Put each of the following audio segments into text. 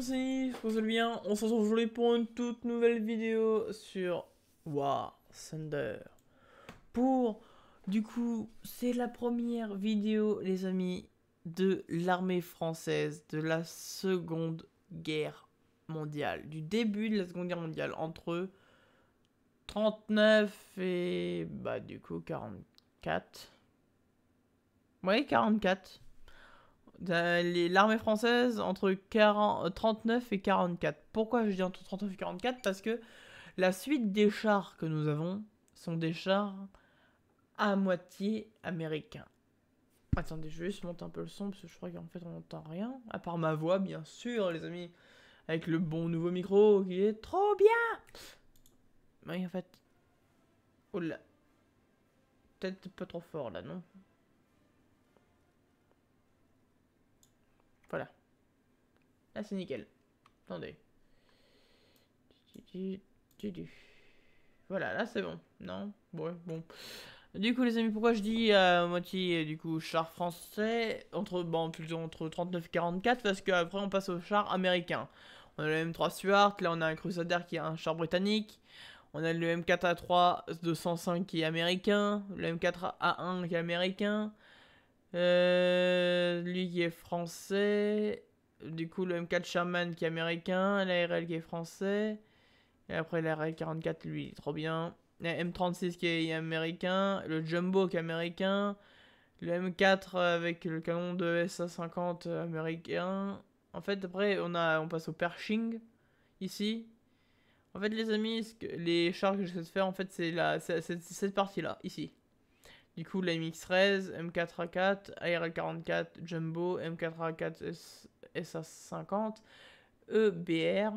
c'est bien, on se retrouve aujourd'hui pour une toute nouvelle vidéo sur War Thunder. Du coup, c'est la première vidéo, les amis, de l'armée française de la Seconde Guerre mondiale. Du début de la Seconde Guerre mondiale, entre 39 et, du coup, 44. Ouais, 44. L'armée française entre 39 et 44. Pourquoi je dis entre 39 et 44? Parce que la suite des chars que nous avons sont des chars à moitié américains. Attendez, je vais juste monter un peu le son parce que je crois qu'en fait on n'entend rien. À part ma voix, bien sûr, les amis. Avec le bon nouveau micro qui est trop bien. Oui, en fait. Oh là. Peut-être pas trop fort là, non? Voilà. Là c'est nickel. Attendez. Voilà, là c'est bon. Non? Ouais, bon. Du coup, les amis, pourquoi je dis à moitié du coup char français plutôt entre 39 et 44? Parce qu'après on passe au char américain. On a le M3 Stuart, là on a un Crusader qui est un char britannique. On a le M4A3 205 qui est américain. Le M4A1 qui est américain. Lui qui est français. Du coup, le M4 Sherman qui est américain. L'ARL qui est français. Et après, l'ARL 44, lui, il est trop bien. Le M36 qui est américain. Le Jumbo qui est américain. Le M4 avec le canon de SA50 américain. En fait, après, on passe au Pershing. Ici. En fait, les amis, les chars que j'essaie de faire, en fait, c'est cette partie-là. Ici. Du coup, la MX-13, M4A4, ARL-44, Jumbo, M4A4, SA50, EBR,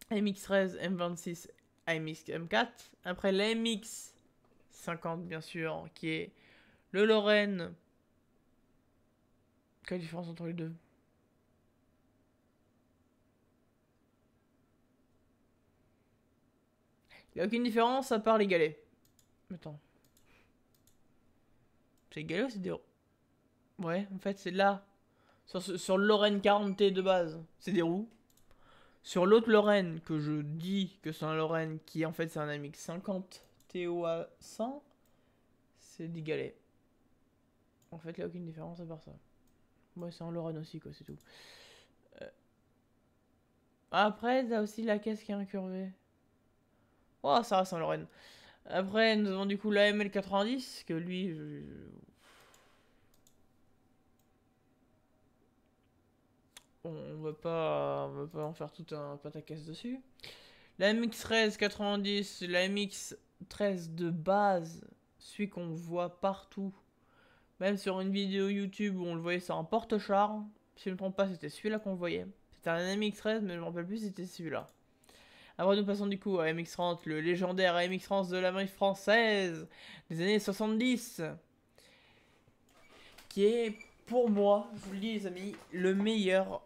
MX-13, M26, AMX M4. Après, la MX-50, bien sûr, qui est le Lorraine. Quelle différence entre les deux? Il n'y a aucune différence à part les galets. Attends. C'est les galets ou c'est des... Ouais, en fait, c'est là. Sur le Lorraine 40T de base, c'est des roues. Sur l'autre Lorraine, que je dis que c'est un Lorraine qui en fait c'est un AMX 50 TOA 100, c'est des galets. En fait, il n'y a aucune différence à part ça. Ouais, c'est un Lorraine aussi, quoi, c'est tout. Après, t'as aussi la caisse qui est incurvée. Oh, ça reste un Lorraine. Après, nous avons du coup l'AML 90, que lui, on va pas en faire tout un pataquès dessus. La MX-13 90, la MX-13 de base, celui qu'on voit partout. Même sur une vidéo YouTube où on le voyait sur un porte-char. Si je ne me trompe pas, c'était celui-là qu'on voyait. C'était un MX-13, mais je ne me rappelle plus si c'était celui-là. Après, nous passons du coup à MX-30, le légendaire MX-30 de la marine française des années 70. Qui est, pour moi, je vous le dis les amis, le meilleur,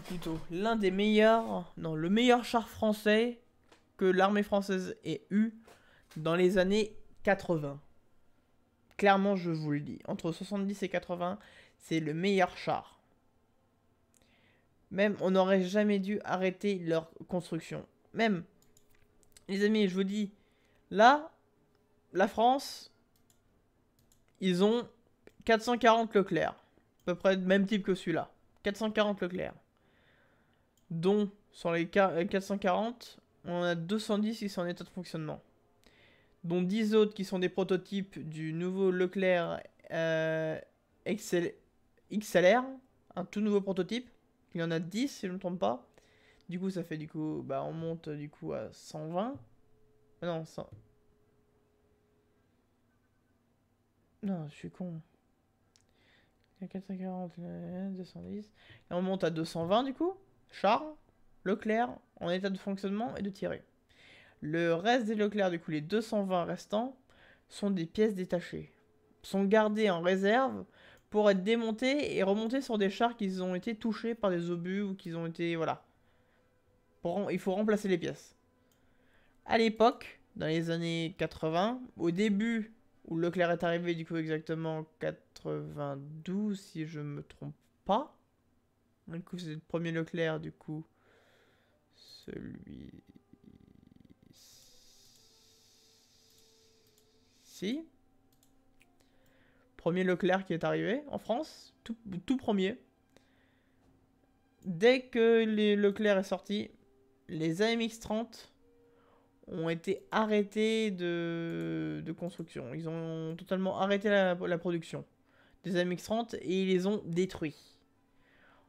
plutôt l'un des meilleurs, non, le meilleur char français que l'armée française ait eu dans les années 80. Clairement, je vous le dis, entre 70 et 80, c'est le meilleur char. Même, on n'aurait jamais dû arrêter leur construction. Même, les amis, je vous dis, là, la France, ils ont 440 Leclerc. À peu près le même type que celui-là. 440 Leclerc. Dont, sur les 440, on a 210 qui sont en état de fonctionnement. Dont 10 autres qui sont des prototypes du nouveau Leclerc XLR. Un tout nouveau prototype. Il y en a 10 si je ne me trompe pas. Du coup, ça fait du coup, on monte du coup à 120. Non, 100. Non, je suis con. 440, 210. Et on monte à 220 du coup. Char, Leclerc, en état de fonctionnement et de tirer. Le reste des Leclerc, du coup, les 220 restants, sont des pièces détachées. Sont gardées en réserve pour être démontées et remontées sur des chars qui ont été touchés par des obus ou qui ont été, voilà. Il faut remplacer les pièces. À l'époque, dans les années 80, au début où Leclerc est arrivé, du coup exactement 92 si je me trompe pas. Du coup, c'est le premier Leclerc, du coup. Celui... Si. Premier Leclerc qui est arrivé en France. Tout premier. Dès que les Leclerc est sorti, les AMX-30 ont été arrêtés de construction. Ils ont totalement arrêté la production des AMX-30 et ils les ont détruits.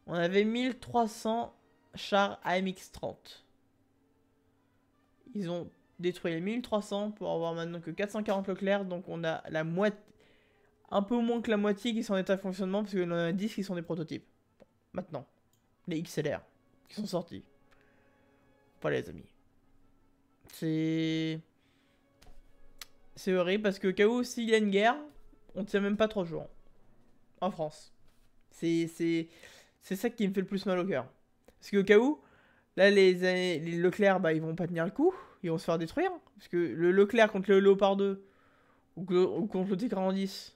On avait 1300 chars AMX-30. Ils ont détruit les 1300 pour avoir maintenant que 440 Leclerc. Donc on a la moitié, un peu moins que la moitié qui sont en état de fonctionnement parce qu'on en a 10 qui sont des prototypes. Bon, maintenant, les XLR qui sont sortis. Voilà les amis. C'est horrible parce que au cas où s'il y a une guerre, on tient même pas 3 jours. En France. C'est ça qui me fait le plus mal au cœur. Parce que au cas où, là les Leclerc, bah ils vont pas tenir le coup. Ils vont se faire détruire. Parce que le Leclerc contre le Léopard 2 ou contre le T-40.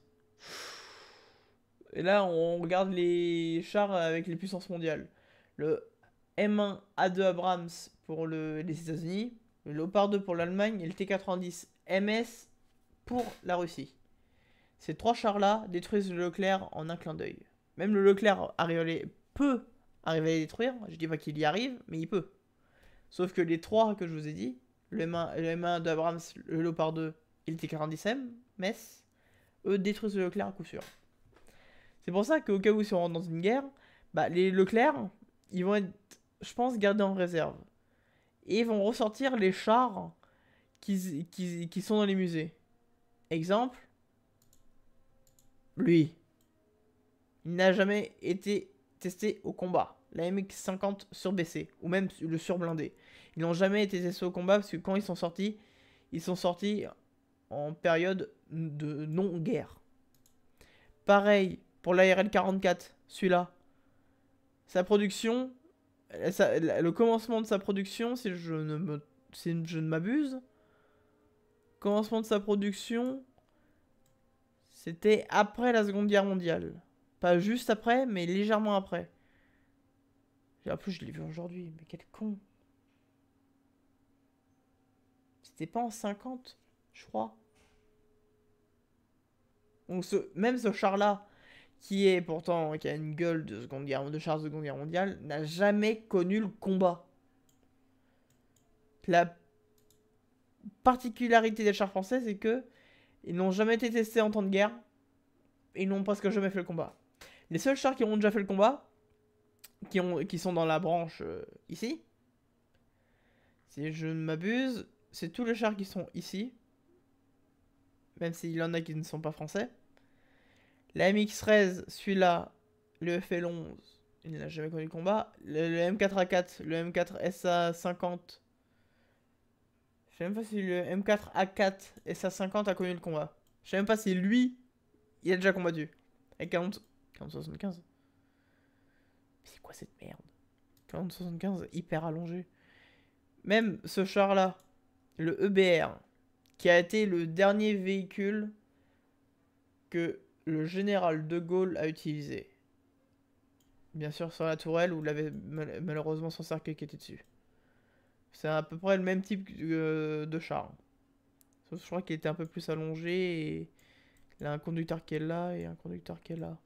Et là on regarde les chars avec les puissances mondiales. Le M1A2 Abrams pour les États-Unis, le Leopard 2 pour l'Allemagne et le T-90 MS pour la Russie. Ces 3 chars-là détruisent le Leclerc en un clin d'œil. Même le Leclerc peut arriver à les détruire. Je dis pas qu'il y arrive, mais il peut. Sauf que les 3 que je vous ai dit, le M1 d'Abrams, le Leopard 2 et le T-40M, MES, eux détruisent le Leclerc à coup sûr. C'est pour ça qu'au cas où si on rentre dans une guerre, bah, les Leclerc, ils vont être, je pense, gardés en réserve. Et ils vont ressortir les chars qui sont dans les musées. Exemple, lui. Il n'a jamais été testé au combat. La MX-50 sur BC, ou même le surblindé. Ils n'ont jamais été testés au combat parce que quand ils sont sortis en période de non-guerre. Pareil pour l'ARL 44, celui-là. Sa production, le commencement de sa production, si je ne m'abuse, commencement de sa production, c'était après la Seconde Guerre mondiale. Pas juste après, mais légèrement après. En plus, je l'ai vu aujourd'hui, mais quel con. C'était pas en 50, je crois. Donc même ce char-là, qui a une gueule de char de Seconde Guerre mondiale, n'a jamais connu le combat. La particularité des chars français, c'est que ils n'ont jamais été testés en temps de guerre. Et ils n'ont presque jamais fait le combat. Les seuls chars qui ont déjà fait le combat, qui sont dans la branche ici, si je ne m'abuse, c'est tous les chars qui sont ici. Même s'il y en a qui ne sont pas français. La MX-13, celui-là, le FL11, il n'a jamais connu le combat. Le M4A4, le M4SA50. Je sais même pas si le M4A4 SA50 a connu le combat. Je sais même pas si lui, il a déjà combattu. Avec 4075. C'est quoi cette merde? 4075, hyper allongé. Même ce char-là, le EBR, qui a été le dernier véhicule que le général de Gaulle a utilisé. Bien sûr sur la tourelle où il avait malheureusement son cercueil qui était dessus. C'est à peu près le même type de char. Sauf je crois qu'il était un peu plus allongé et il a un conducteur qui est là et un conducteur qui est là.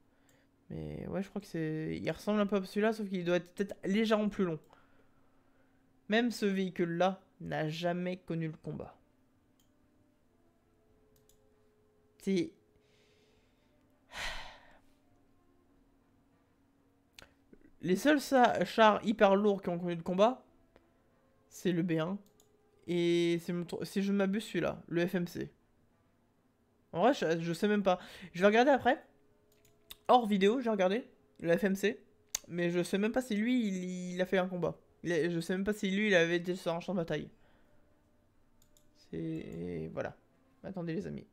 Mais ouais, je crois que c'est... Il ressemble un peu à celui-là, sauf qu'il doit être peut-être légèrement plus long. Même ce véhicule-là n'a jamais connu le combat. C'est... Les seuls chars hyper lourds qui ont connu le combat, c'est le B1. Et si je m'abuse, celui-là, le FMC. En vrai, je sais même pas. Je vais regarder après. Hors vidéo, j'ai regardé le FMC. Mais je sais même pas si lui, il a fait un combat. Je sais même pas si lui, il avait été sur un champ de bataille. C'est... Voilà. Attendez les amis.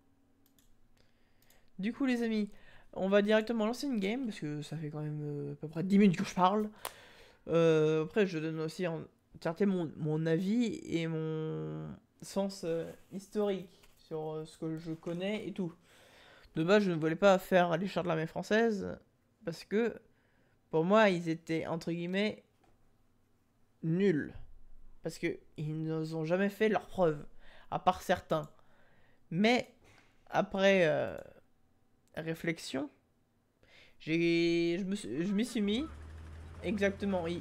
Du coup les amis, on va directement lancer une game. Parce que ça fait quand même à peu près 10 minutes que je parle. Après, je donne aussi en entièreté mon avis et mon sens historique sur ce que je connais et tout. De base, je ne voulais pas faire les chars de l'armée française parce que Pour moi, ils étaient, entre guillemets, nuls. Parce que ils n'ont jamais fait leurs preuves. À part certains. Mais, après réflexion, je m'y suis mis. Exactement. Wow,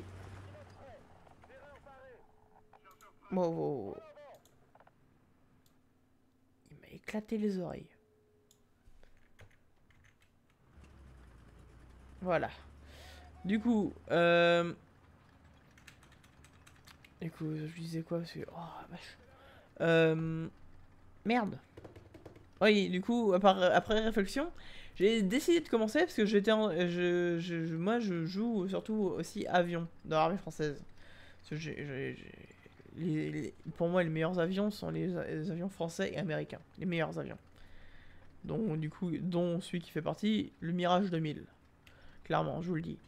wow, wow. Il m'a éclaté les oreilles. Voilà. Du coup, je disais quoi parce que... Oh, vache. Merde. Oui, du coup, après réflexion, j'ai décidé de commencer parce que moi, je joue surtout aussi avion dans l'armée française. Parce que pour moi, les meilleurs avions sont les avions français et américains. Les meilleurs avions. Donc, du coup, dont celui qui fait partie, le Mirage 2000. Clairement, je vous le dis.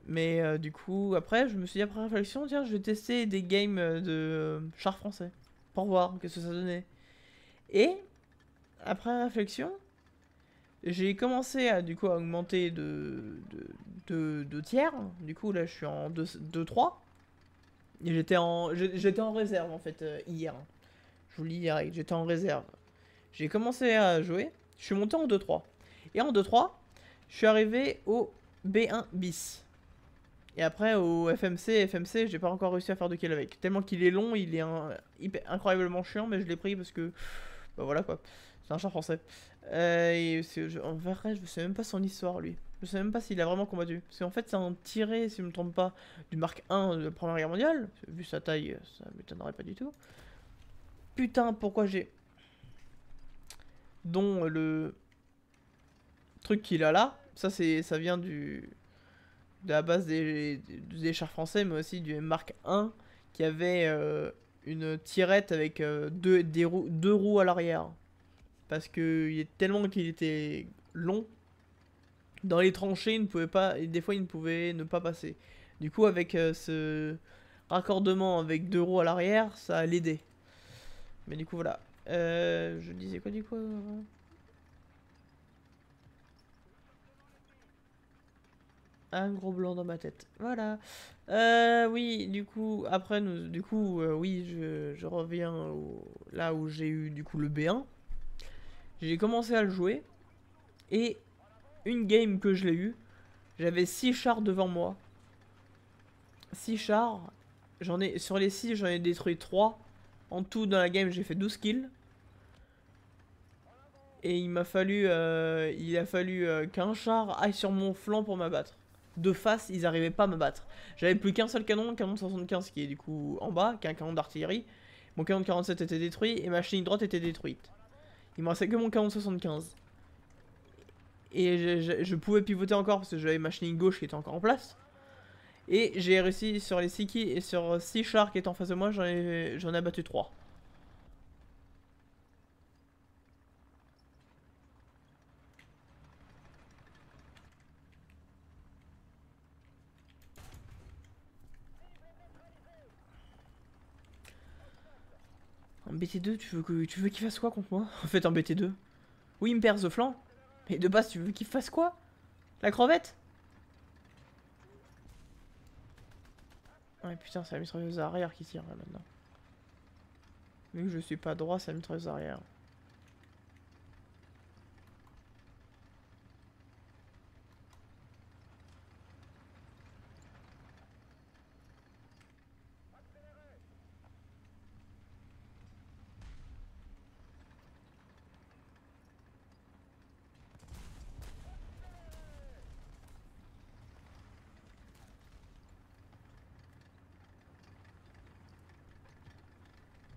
Mais du coup, après, je me suis dit, après réflexion, tiens, je vais tester des games de chars français. Pour voir qu'est-ce que ça donnait. Et, après réflexion, j'ai commencé à, du coup, à augmenter de tiers. Du coup, là, je suis en 2-3. Et j'étais en réserve, en fait, hier. Je vous le dis direct, j'étais en réserve. J'ai commencé à jouer. Je suis monté en 2-3. Et en 2-3, je suis arrivé au B1 bis. Et après, au FMC, j'ai pas encore réussi à faire de kill avec. Tellement qu'il est long, il est incroyablement chiant, mais je l'ai pris parce que... Bah voilà quoi, c'est un char français. En vrai, je sais même pas son histoire, lui. Je sais même pas s'il a vraiment combattu. Parce qu'en fait, c'est un tiré, si je me trompe pas, du Mark 1 de la Première Guerre mondiale. Vu sa taille, ça m'étonnerait pas du tout. Putain, pourquoi j'ai... Dont le truc qu'il a là, ça vient de la base des chars français, mais aussi du Mark 1 qui avait une tirette avec deux roues à l'arrière. Parce que tellement qu'il était long, dans les tranchées, il ne pouvait pas, et des fois il ne pouvait ne pas passer. Du coup, avec ce raccordement avec deux roues à l'arrière, ça l'aidait. Mais du coup, voilà. Je disais quoi du coup avant? Un gros blanc dans ma tête. Voilà. Oui, du coup, après, oui, je reviens là où j'ai eu du coup le B1. J'ai commencé à le jouer. Et une game que je l'ai eu, j'avais 6 chars devant moi. 6 chars. Sur les 6, j'en ai détruit 3. En tout, dans la game, j'ai fait 12 kills. Et il a fallu qu'un char aille sur mon flanc pour m'abattre. De face, ils arrivaient pas à me battre. J'avais plus qu'un seul canon, un canon de 75 qui est du coup en bas, qui est un canon d'artillerie. Mon canon de 47 était détruit et ma ligne droite était détruite. Il me restait que mon canon de 75. Et je pouvais pivoter encore parce que j'avais ma ligne gauche qui était encore en place. Et j'ai réussi sur les 6 kills et sur 6 chars qui étaient en face de moi, j'en ai abattu 3. Un BT2, tu veux qu'il fasse quoi contre moi? En fait, un BT2. Oui, il me perd the flanc. Mais de base, tu veux qu'il fasse quoi? La crevette? Ouais, putain, c'est la mitrailleuse arrière qui tire là maintenant. Vu que je suis pas droit, c'est la mitrailleuse arrière.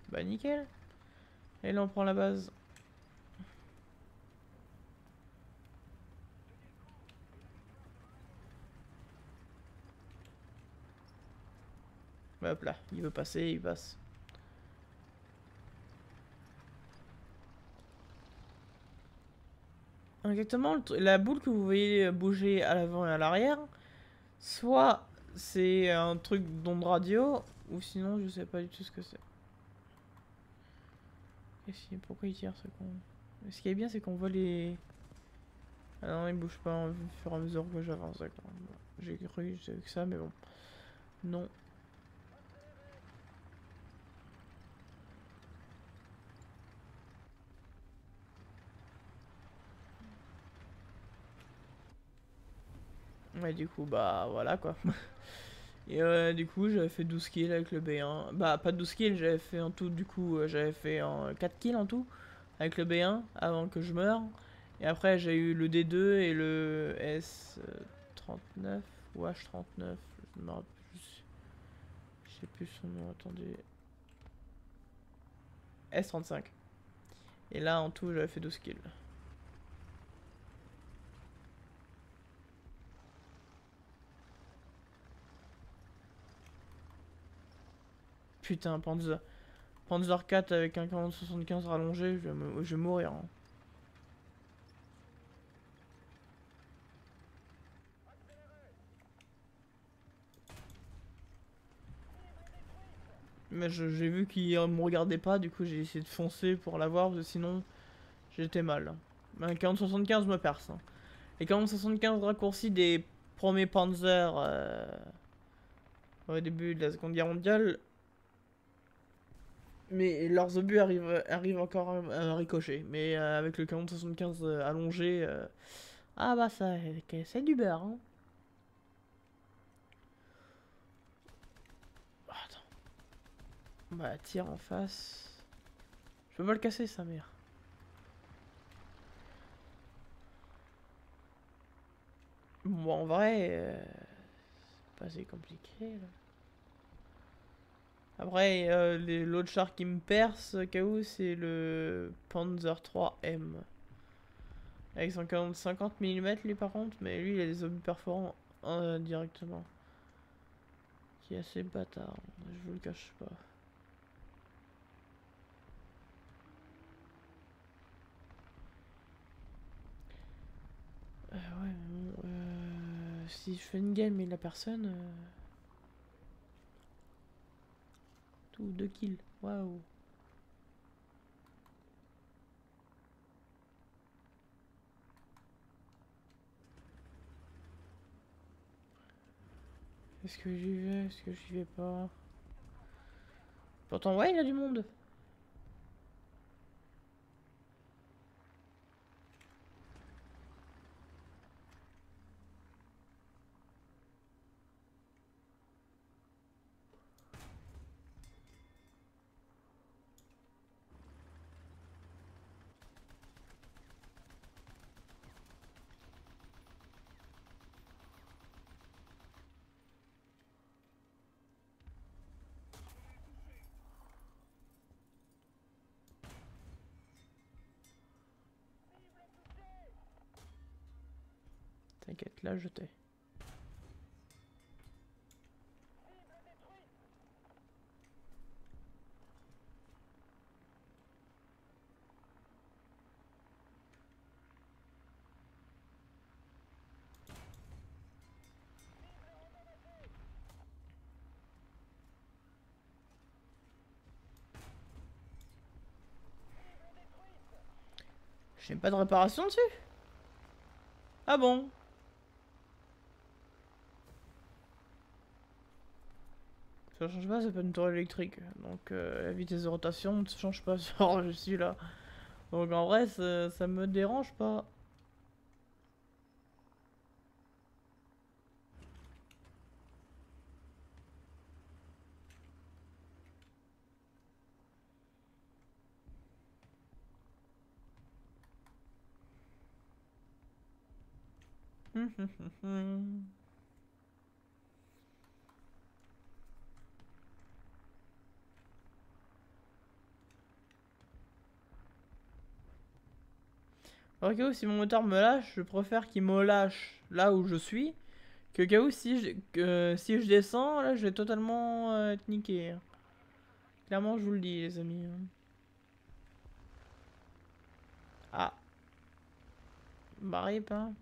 Bah, nickel. Et là, on prend la base. Bah, hop là, il veut passer, il passe. Exactement, la boule que vous voyez bouger à l'avant et à l'arrière, soit c'est un truc d'onde radio, ou sinon je sais pas du tout ce que c'est. Pourquoi il tire ce con? Ce qui est bien, c'est qu'on voit les... Ah non, il bouge pas au fur et à mesure que j'avance, d'accord. J'ai cru que ça, mais bon. Non. Ouais, du coup, bah voilà quoi. Et du coup, j'avais fait 12 kills avec le B1. Bah, pas 12 kills, j'avais fait en tout, du coup, j'avais fait 4 kills en tout avec le B1 avant que je meure. Et après, j'ai eu le D2 et le S39 ou H39. Je me rappelle plus. Je sais plus son nom, attendez. S35. Et là, en tout, j'avais fait 12 kills. Putain, Panzer 4 avec un 40-75 rallongé, je vais mourir. Hein. Mais j'ai vu qu'il me regardait pas, du coup j'ai essayé de foncer pour l'avoir, parce que sinon j'étais mal. Mais un 40-75 me perce. Hein. Les 40-75 raccourcis des premiers Panzer au début de la Seconde Guerre mondiale, mais leurs obus arrivent encore à ricocher. Mais avec le 40-75 allongé, ah bah ça, c'est du beurre. Hein. Oh, attends. Bah tire en face. Je peux pas le casser sa mère. Bon en vrai, c'est pas assez compliqué là. Après, l'autre char qui me perce, KO, c'est le Panzer 3M. Avec son 50 mm lui par contre, mais lui il a des obus perforants directement. Qui est assez bâtard, je vous le cache pas. Ouais, mais bon, si je fais une game et la personne... tout, 2 kills, waouh. Est-ce que j'y vais? Est-ce que j'y vais pas? Pourtant, ouais, il y a du monde. T'inquiète, là je t'ai. J'ai pas de réparation dessus? Ah bon? Ça change pas, c'est pas une tour électrique. Donc la vitesse de rotation ne change pas sur je suis là. Donc en vrai, ça me dérange pas. Ok, si mon moteur me lâche, je préfère qu'il me lâche là où je suis. Que cas où si je descends, là je vais totalement être niqué. Clairement, je vous le dis, les amis. Ah, bah rip, hein.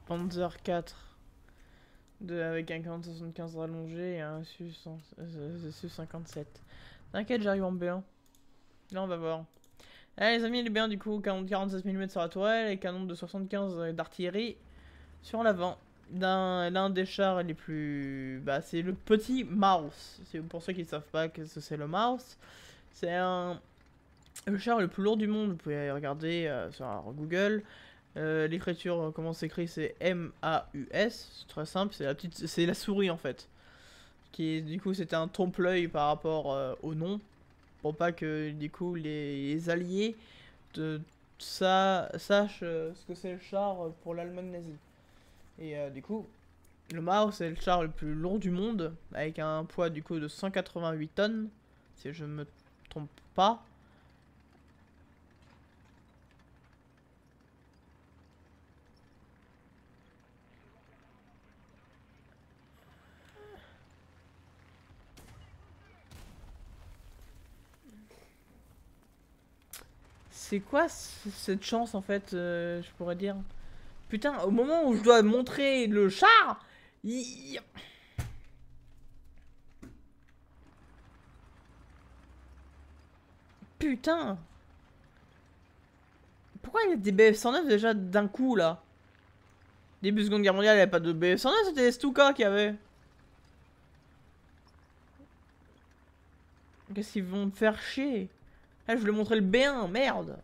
Panzer 4 avec un 40-75 rallongé et un Su-57. T'inquiète, j'arrive en B1. Là, on va voir. Allez, les amis, les B1, du coup, 46 mm sur la tourelle et canon de 75 d'artillerie sur l'avant. L'un des chars les plus... Bah, c'est le petit Mars. Pour ceux qui ne savent pas ce que c'est le Mars. C'est le char le plus lourd du monde. Vous pouvez regarder sur Google. L'écriture, comment s'écrit, c'est M-A-U-S. C'est très simple, c'est la souris en fait. Du coup, c'était un trompe-l'œil par rapport au nom. Pour pas que, du coup, les alliés sachent ce que c'est le char pour l'Allemagne nazie. Et du coup, le Mao, c'est le char le plus lourd du monde, avec un poids du coup de 188 tonnes, si je me trompe pas. C'est quoi cette chance en fait, je pourrais dire. Putain, au moment où je dois montrer le char, Putain. Pourquoi il y a des BF-109 déjà d'un coup là? Début Seconde Guerre mondiale, il n'y avait pas de BF-109, c'était les Stuka qui avait. Qu'est-ce qu'ils vont me faire chier? Ah, je voulais montrer le B1, merde.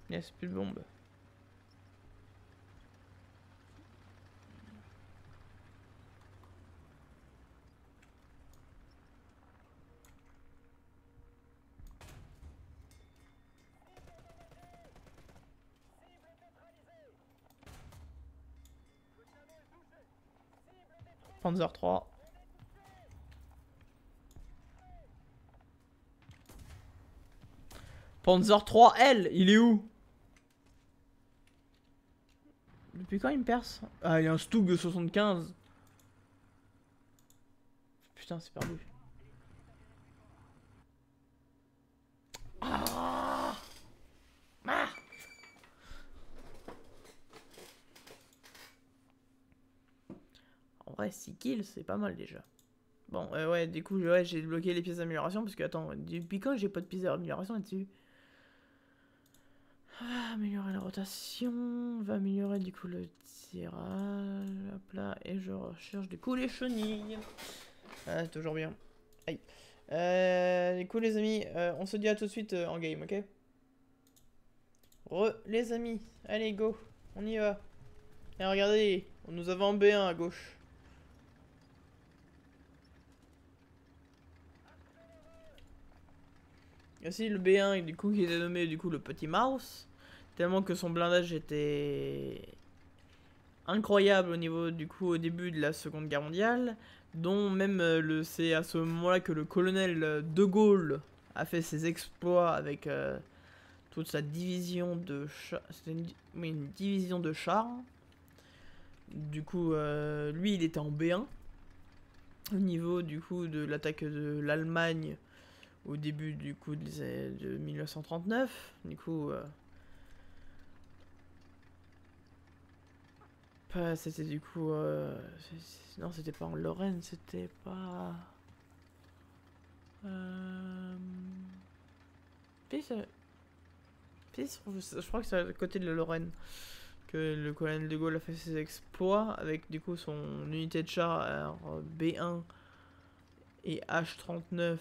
Yes, plus de bombes. Panzer 3. Panzer 3L, il est où? Depuis quand il me perce? Ah, il y a un Stug de 75. Putain, c'est perdu. Ah, ah. En vrai, 6 kills, c'est pas mal déjà. Bon, ouais, du coup, ouais, j'ai bloqué les pièces d'amélioration parce que, attends, depuis quand j'ai pas de pièces d'amélioration là-dessus? Ah, améliorer la rotation, on va améliorer du coup le tirage, hop là, et je recherche du coup les chenilles. Ah, toujours bien. Aïe. Du coup, les amis, on se dit à tout de suite en game, ok? Les amis, allez, go, on y va. Et regardez, nous avons B1 à gauche. Et aussi le B1, du coup, qui était nommé du coup le petit Mouse. Tellement que son blindage était incroyable au niveau du coup au début de la Seconde Guerre mondiale, dont même c'est à ce moment-là que le colonel de Gaulle a fait ses exploits avec toute sa division de chars. C'était une division de chars. Du coup, lui, il était en B1 au niveau du coup de l'attaque de l'Allemagne au début du coup de 1939. Du coup. C'était du coup. Non, c'était pas en Lorraine, c'était pas. Je crois que c'est à côté de la Lorraine que le colonel de Gaulle a fait ses exploits avec du coup son unité de char B1 et H39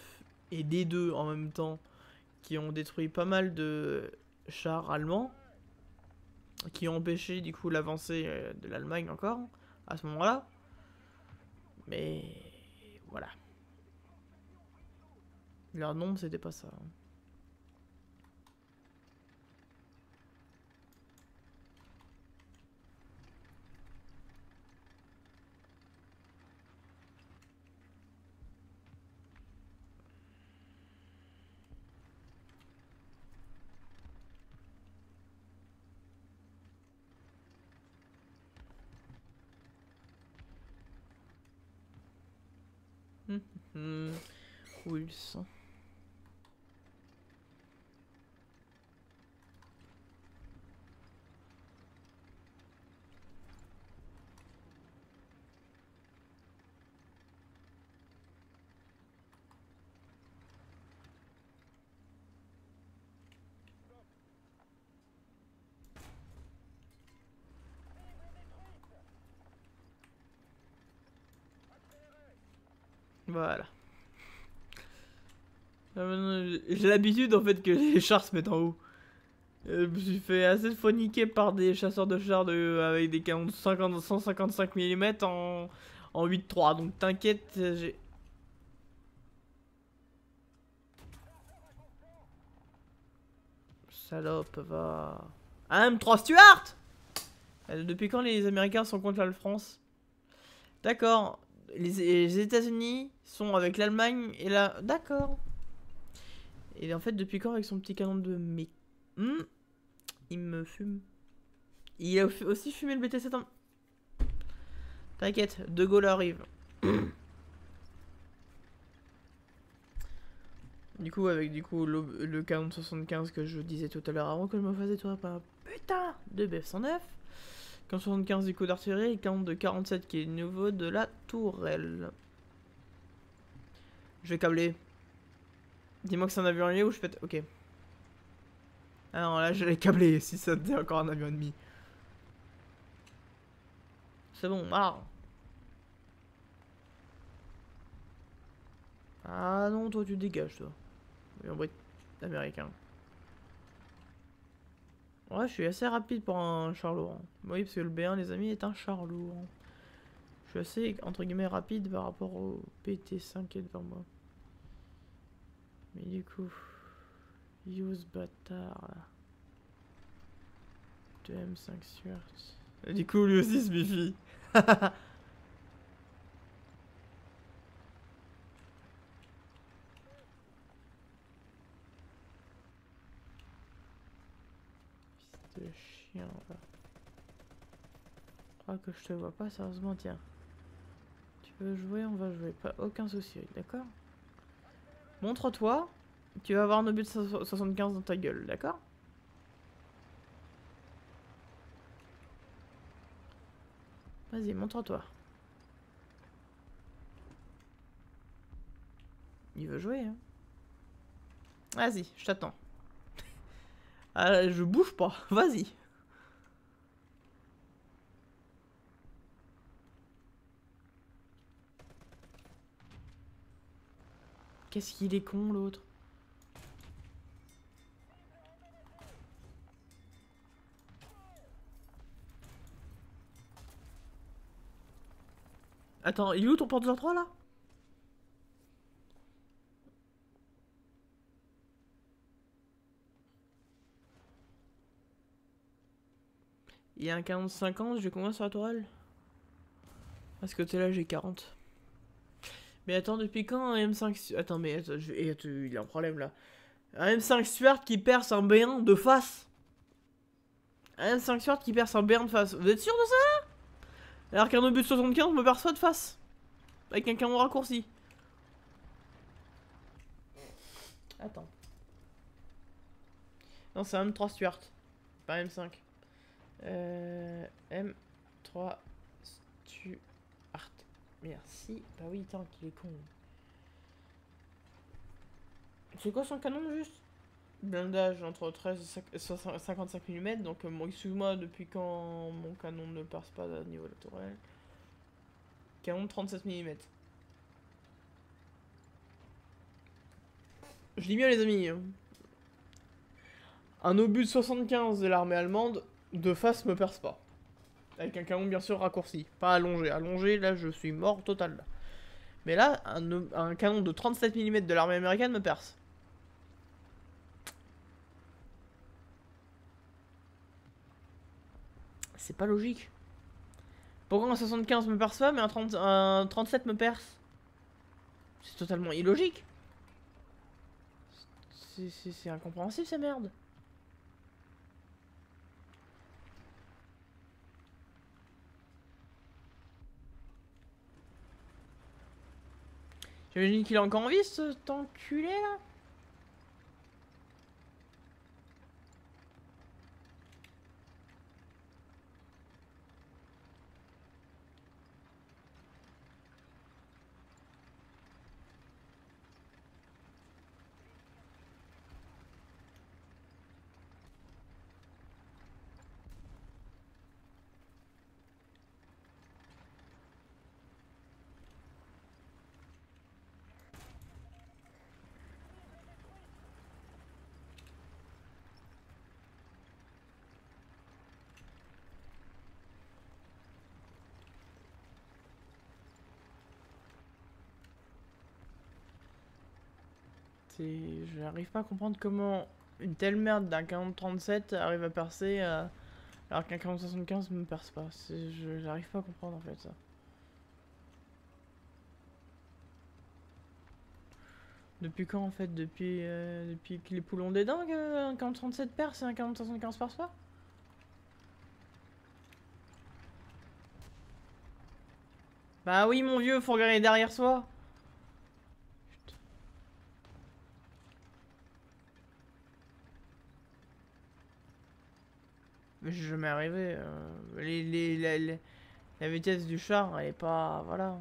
et D2 en même temps qui ont détruit pas mal de chars allemands qui ont empêché du coup l'avancée de l'Allemagne encore à ce moment-là. Mais voilà. Leur nom, c'était pas ça. Où ils sont? Voilà. J'ai l'habitude en fait que les chars se mettent en haut. Je me suis fait assez de fois niquer par des chasseurs de chars avec des canons de 155 mm en 8-3. Donc t'inquiète, j'ai... Salope, va... Ah, M3 Stuart! Depuis quand les Américains sont contre la France? D'accord. Les États-Unis sont avec l'Allemagne et la... D'accord. Et en fait, depuis quand avec son petit canon de... Il me fume. Il a aussi fumé le BT-7 en... T'inquiète, De Gaulle arrive. Du coup, avec le canon de 75 que je disais tout à l'heure avant que je me faisais toi pas putain de BF-109. Canon 75 du coup d'artillerie et canon de 47 qui est nouveau de la tourelle. Je vais câbler. Dis-moi que c'est un avion ennemi ou je pète. Ok. Ah non, là je l'ai câblé si ça était encore un avion ennemi. C'est bon, marre. Ah non, toi tu dégages toi. Avion américain. Ouais, je suis assez rapide pour un char lourd. Oui, parce que le B1, les amis, est un char lourd. Je suis assez, entre guillemets, rapide par rapport au PT5 qui est devant moi. Mais du coup... Use bâtard, là. 2M5 Stuart. Et du coup, lui aussi se méfie. Fils de chien, là. Je crois que je te vois pas, sérieusement, tiens. Tu veux jouer, on va jouer. Pas aucun souci, d'accord? Montre-toi. Tu vas avoir un obus de 75 dans ta gueule, d'accord? Vas-y, montre-toi. Il veut jouer, hein. Vas-y, je t'attends. Je bouge pas, vas-y. Qu'est-ce qu'il est con, l'autre. Attends, il est où ton porte 3 là? Il y a un 40-50, j'ai combien sur la tourelle? À ce côté-là, j'ai 40. Mais attends, depuis quand un M5... Attends, mais attends, il y a un problème là. Un M5 Stuart qui perce un B1 de face. Un M5 Stuart qui perce un B1 de face. Vous êtes sûr de ça? Alors qu'un obus de 75 me perce pas de face. Avec un canon raccourci. Attends. Non, c'est un M3 Stuart. Pas M5. M3 Stuart. Merci. Bah oui, tant qu'il est con. C'est quoi son canon juste? Blindage entre 13 et 55 mm. Donc, excuse-moi, depuis quand mon canon ne perce pas au niveau de la tourelle. Canon de 37 mm. Je dis mieux, les amis. Un obus de 75 de l'armée allemande, de face, me perce pas. Avec un canon, bien sûr, raccourci. Pas allongé. Allongé, là, je suis mort total. Là. Mais là, un canon de 37 mm de l'armée américaine me perce. C'est pas logique. Pourquoi un 75 me perce pas, mais un 37 me perce? C'est totalement illogique. C'est incompréhensible, ces merdes. J'imagine qu'il a encore en vie, cet enculé là. J'arrive pas à comprendre comment une telle merde d'un 40-37 arrive à percer alors qu'un 40-75 me perce pas. J'arrive pas à comprendre en fait ça. Depuis quand en fait? Depuis que les poules ont des dents qu'un 40-37 perce et un 40-75 perce pas? Bah oui mon vieux, faut regarder derrière soi. Mais je suis jamais arrivé. La vitesse du char, elle est pas. Voilà.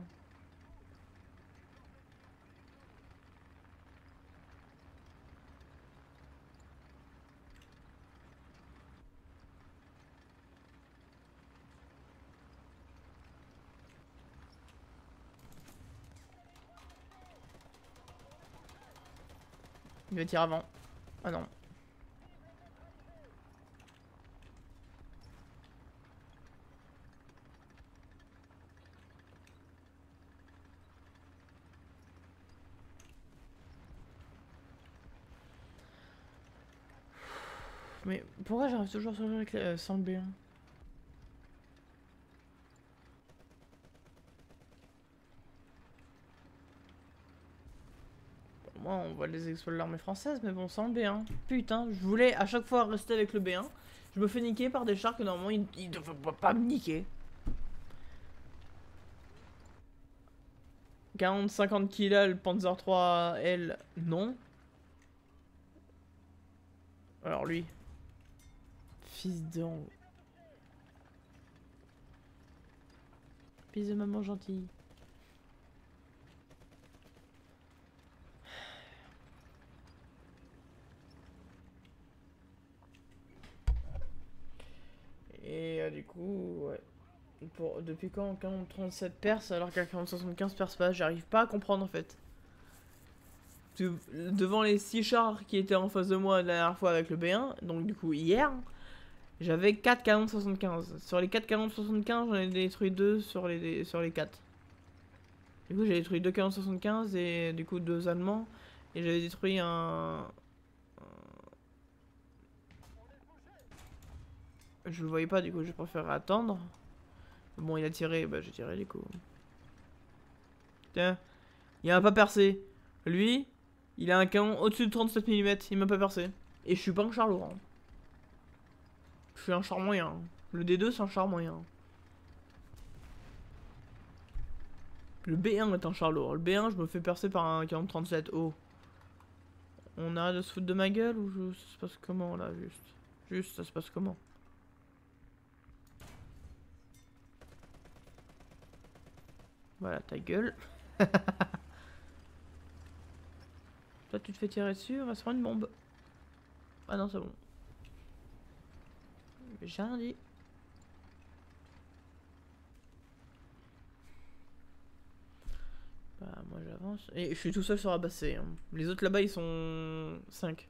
Il va tirer avant. Ah non. Mais pourquoi j'arrive toujours sur sans le B1? Moi, on voit les exploits de l'armée française, mais bon, sans le B1. Putain, je voulais à chaque fois rester avec le B1. Je me fais niquer par des chars que normalement ils devraient pas me niquer. 40-50 kills le Panzer 3L, non. Alors lui. Fils de... Fils de maman gentille. Et du coup, ouais. Depuis quand 40-37 perce alors qu'un 40-75 perce pas? J'arrive pas à comprendre en fait. Devant les 6 chars qui étaient en face de moi la dernière fois avec le B1, donc du coup hier, j'avais 4 canons de 75. Sur les 4 canons de 75, j'en ai détruit 2 sur les 4. Du coup, j'ai détruit 2 canons de 75 et du coup 2 allemands. Et j'avais détruit Je le voyais pas, du coup, je préfère attendre. Bon, il a tiré, bah j'ai tiré du coup. Tiens, il a pas percé. Lui, il a un canon au-dessus de 37 mm, il m'a pas percé. Et je suis pas un char lourd. Je suis un char moyen. Le D2, c'est un char moyen. Le B1 est un char lourd. Le B1, je me fais percer par un 40-37. Oh. On arrête de se foutre de ma gueule ou ça se passe comment là, juste? Juste, ça se passe comment? Voilà, ta gueule. Toi, tu te fais tirer dessus, on va se prendre une bombe. Ah non, c'est bon. J'ai rien dit. Bah, moi j'avance. Et je suis tout seul sur Abassé. Hein. Les autres là-bas, ils sont 5.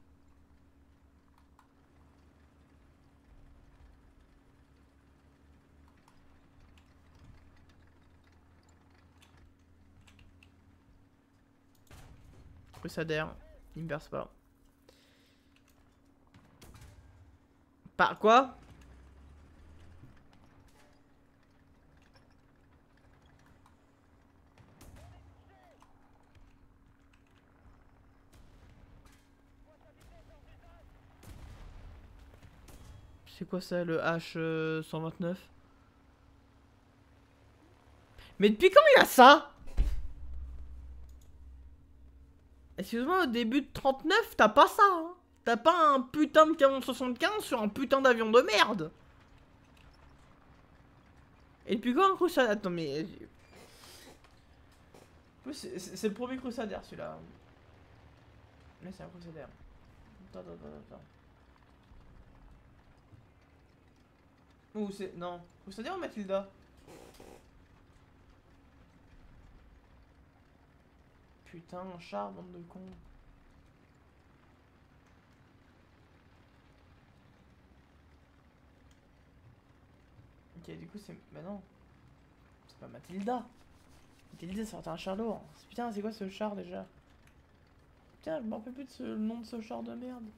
Crusader, il me perce pas. Par quoi? C'est quoi ça, le H129? Mais depuis quand il y a ça? Excuse-moi, au début de 39, t'as pas ça, hein. T'as pas un putain de canon 75 sur un putain d'avion de merde. Et depuis quand un Crusader? Attends, mais... C'est le premier Crusader, celui-là. Mais c'est un Crusader. Attends. Ou c'est... Non. Crusader ou Matilda? Putain, un char, bande de cons. Ok, du coup, c'est... Bah non. C'est pas Matilda. Matilda, c'est un char lourd. Putain, c'est quoi ce char, déjà? Putain, je m'en rappelle plus de ce nom de ce char de merde.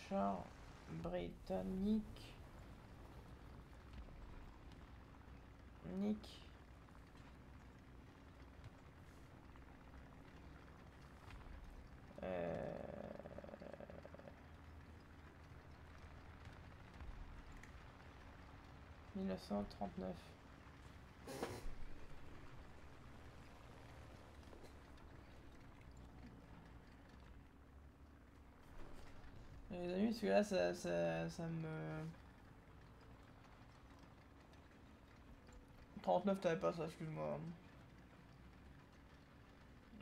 Char britannique. Nick. Euh... 1939. Les amis, celui-là, ça me... 39, t'avais pas ça, excuse-moi.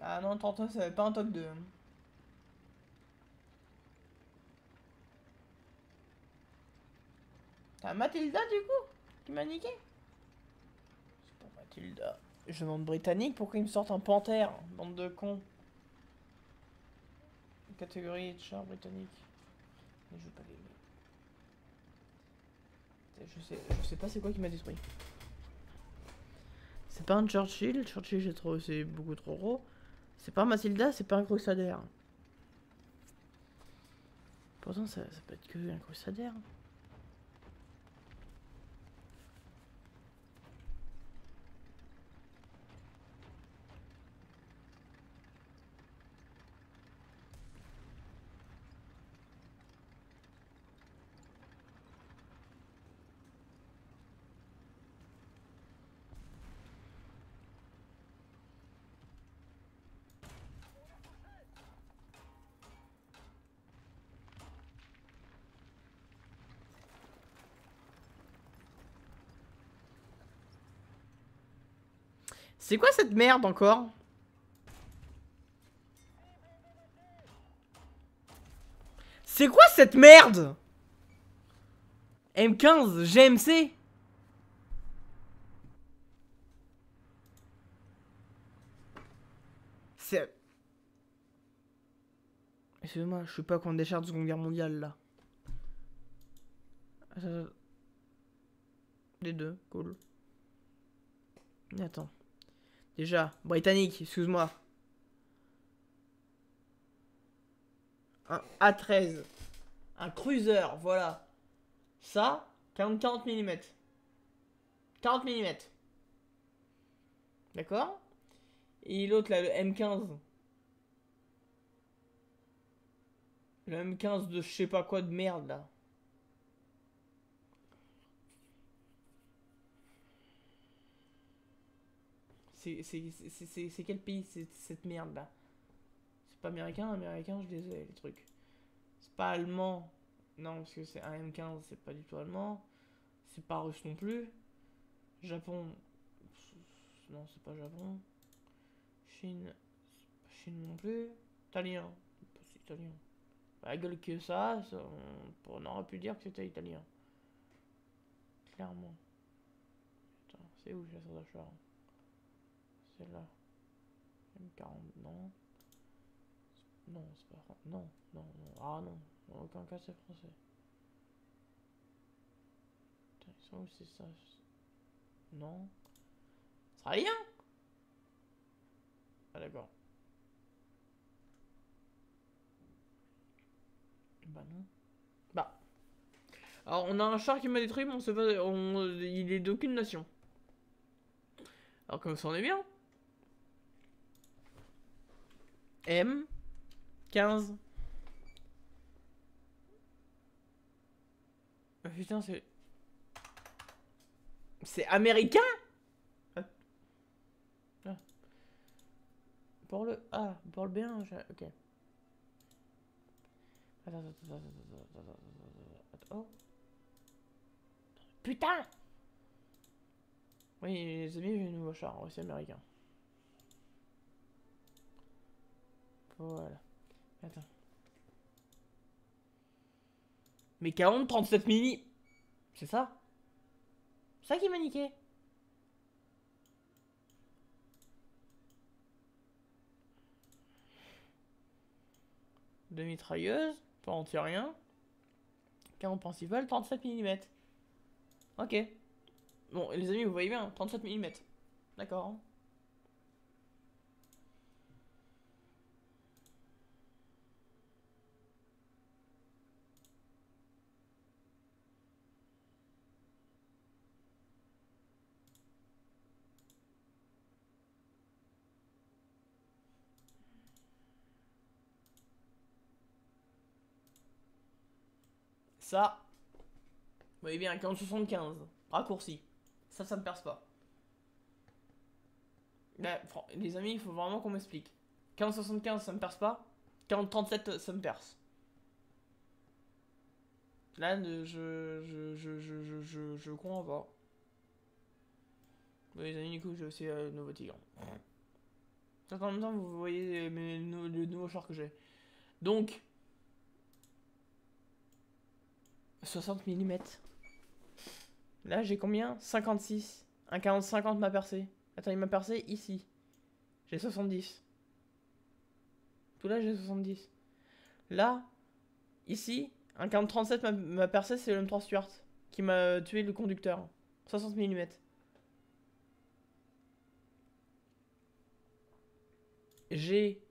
Ah non, 39, ça avait pas un top 2. T'as Matilda, du coup, qui m'a niqué? C'est pour Matilda. Je demande britannique, pourquoi ils me sortent un panthère? Bande de cons. Catégorie de char britannique. Mais je veux pas les... Je sais pas c'est quoi qui m'a détruit. C'est pas un Churchill. Churchill, j'ai trouvé c'est beaucoup trop gros. C'est pas un Matilda, c'est pas un Crusader. Pourtant, ça peut être que un Crusader. C'est quoi cette merde encore? C'est quoi cette merde? M15, GMC. C'est... Excusez-moi, je suis pas contre des chars de seconde guerre mondiale là. Les deux, cool. Attends. Déjà, britannique, excuse-moi. Un A13. Un cruiser, voilà. Ça, 40 mm. 40 mm. D'accord? Et l'autre là, le M15. Le M15 de je sais pas quoi de merde là. C'est quel pays cette merde là? C'est pas américain, américain je les ai les trucs. C'est pas allemand. Non, parce que c'est un M15, c'est pas du tout allemand. C'est pas russe non plus. Japon. Non, c'est pas Japon. Chine. Chine non plus. Italien. C'est italien. La gueule que ça on aurait pu dire que c'était italien. Clairement. Attends, c'est où la salle d'achat? C'est là. M40, non. Non, c'est pas français. Non. Ah non, dans aucun cas c'est français. Putain, ils sont où c'est ça? Non. Israélien? Ah d'accord. Bah non. Bah. Alors on a un char qui m'a détruit, mais on sait pas. Il est d'aucune nation. Alors comme ça on est bien. M15. Ah, putain c'est... C'est américain? Ah. Ah. Pour le... Ah, pour le B1, ok. Attends. Oh. Putain! Oui, les amis, j'ai un nouveau char, aussi américain. Voilà. Attends. Mais 40-37 mini... C'est ça? C'est ça qui m'a niqué. Deux mitrailleuses, toi on tire rien. Canon principal, 37 mm. Ok. Bon, les amis, vous voyez bien, 37 mm. D'accord. Ça, vous voyez bien, 40-75. Raccourci. Ça me perce pas. Là, les amis, il faut vraiment qu'on m'explique. 40-75, ça me perce pas. 40-37, ça me perce. Là, je comprends pas. Bon, les amis, du coup, j'ai aussi le nouveau tigre. En même temps, vous voyez le nouveau char que j'ai. Donc, 60 mm. Là, j'ai combien? 56. Un 40-50 m'a percé. Attends, il m'a percé ici. J'ai 70. Tout là, j'ai 70. Là, ici, un 40-37 m'a percé, c'est le M3 Stuart qui m'a tué le conducteur. 60 mm. J'ai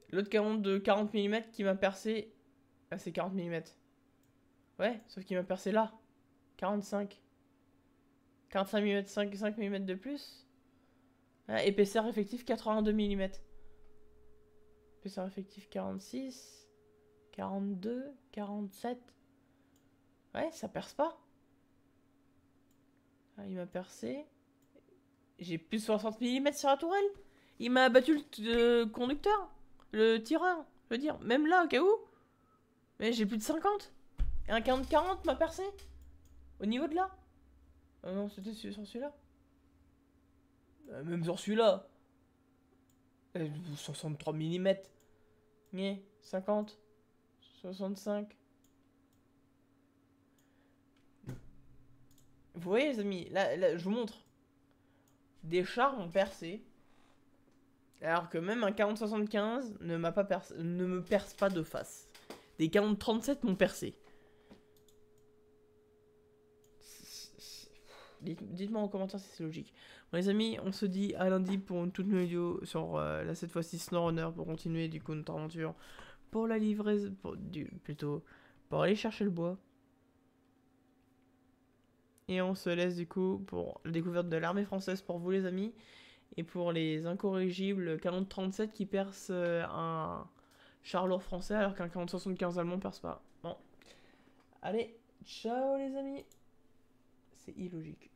l'autre canon de 40 mm qui m'a percé. Ah, c'est 40 mm. Ouais, sauf qu'il m'a percé là. 45. 45 mm, 5 mm de plus. Ah, épaisseur effective 82 mm. Épaisseur effective 46. 42. 47. Ouais, ça perce pas. Ah, il m'a percé. J'ai plus de 60 mm sur la tourelle. Il m'a abattu le conducteur. Le tireur. Je veux dire, même là, au cas où. Mais j'ai plus de 50. Et un 40-40 m'a percé. Au niveau de là. Oh non, c'était sur celui-là. Même sur celui-là. 63 mm. 50. 65. Vous voyez les amis, là je vous montre. Des chars ont percé. Alors que même un 40-75 ne me perce pas de face. Des 40-37 m'ont percé. Dites-moi en commentaire si c'est logique. Bon les amis, on se dit à lundi pour une toute nouvelle vidéo sur cette fois-ci SnowRunner pour continuer du coup notre aventure. Pour la livraison, plutôt pour aller chercher le bois. Et on se laisse du coup pour la découverte de l'armée française pour vous les amis. Et pour les incorrigibles 40-37 qui percent un char lourd français alors qu'un 40-75 allemand perce pas. Bon. Allez, ciao les amis. C'est illogique.